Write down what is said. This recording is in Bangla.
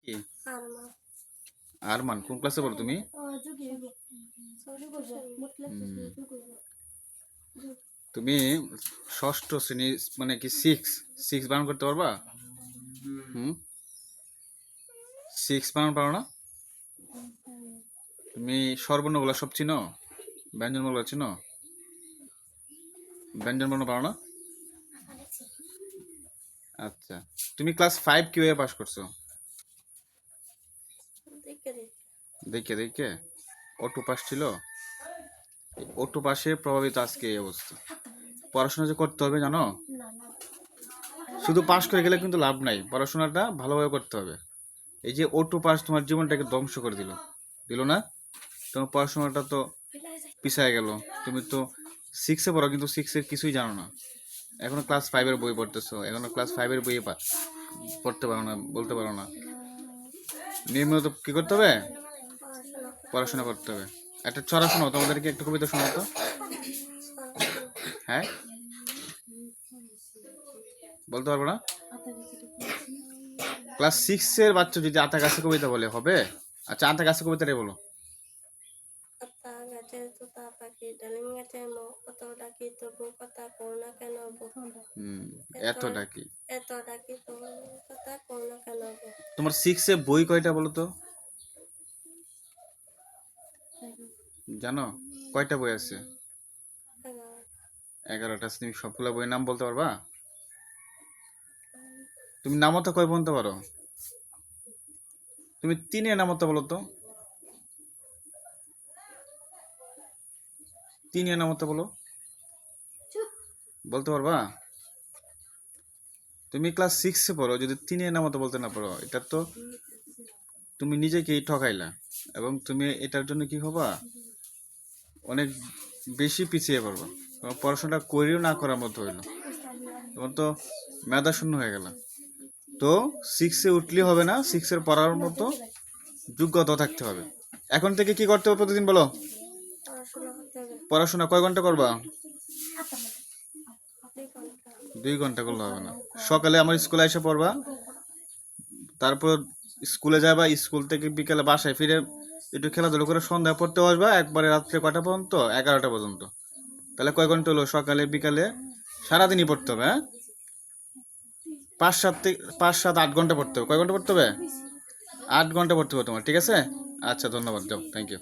কি? আরমান, কোন ক্লাসে পড়ো তুমি? তুমি ষষ্ঠ শ্রেণী, মানে কি সিক্স সিক্স বানান করতে পারবা? হুম, সিক্স বানান পারো না? তুমি স্বরবর্ণগুলো সব চিনো? ব্যঞ্জনগুলো চিনো? ব্যঞ্জনবর্ণ পারো না? আচ্ছা, তুমি ক্লাস 5 কিভাবে পাস করছো? দেখে দেখে অটো পাস ছিল। অটো পাসে প্রভাবিত আজকে এই অবস্থা। পড়াশোনা যে করতে হবে জানো, শুধু পাস করে গেলে কিন্তু লাভ নাই, পড়াশোনাটা ভালোভাবে করতে হবে। এই যে অটো পাস তোমার জীবনটাকে ধ্বংস করে দিল, দিল না? তোমার পড়াশোনাটা তো পিছায় গেল। তুমি তো সিক্সে পড়ো, কিন্তু সিক্সের কিছুই জানো না। এখনো ক্লাস 5-এর বই পড়তেছো, এখনো ক্লাস 5-এর বই পড়তে পারো না, বলতে পারো না। নিয়মিত কি করতে হবে? পড়াশোনা করতে হবে। একটা ছড়া শোনো, তোমাদেরকে একটা কবিতা শোনাও তো। হ্যাঁ, বলতে পারবো না? ক্লাস 6-এর বাচ্চা যদি আতা গাছে কবিতা বলে হবে? আচ্ছা, আতা গাছে কবিতাটাই বলো। আতা গাছের তোতা পাখি ডালিম গাছের মো কত ডাকি তবু কথা কও না কেন বো। এত ডাকি এত ডাকি তবু কথা কও না কেন বো। তোমার 6-এ বই কয়টা বলো তো? জানো কয়টা বই আছে? 11টা। তুমি সবগুলা বইয়ের নাম বলতে পারবা? তুমি নামতা কয় বলতে পারো? তুমি 3-এর নামতা বলো তো। 3-এর নামতা বলো, বলতে পারবা? তুমি ক্লাস 6-এ পড়ো, যদি 3-এর নামতা বলতে না পারো, এটা তো তুমি নিজেকেই ঠকাইলা। এবং তুমি এটার জন্য কি হবা, অনেক বেশি পিছিয়ে পড়বা। তোমার পড়াশোনাটা করেও না করার মতো হইলো, তোমার তো মেধা শূন্য হয়ে গেল। তো 6-এ উঠলে হবে না, 6-এর পড়ার মতো যোগ্যতা থাকতে হবে। এখন থেকে কি করতে হবে প্রতিদিন বলো? পড়াশোনা কয় ঘন্টা করবা? 2 ঘন্টা করলে হবে না। সকালে আমার স্কুলে এসে পড়বা, তারপর স্কুলে যাবা, স্কুল থেকে বিকালে বাসায় ফিরে একটু খেলাধুলো করে সন্ধ্যায় পড়তে আসবা, একবারে রাত্রে কয়টা পর্যন্ত? 11টা পর্যন্ত। তাহলে কয় ঘন্টা হলো? সকালে বিকালে সারাদিনই পড়তে হবে। হ্যাঁ, 5-7 8 ঘন্টা পড়তে হবে। কয় ঘন্টা পড়তে হবে? 8 ঘন্টা পড়তে হবে তোমার, ঠিক আছে? আচ্ছা, ধন্যবাদ, যাও, থ্যাংক ইউ।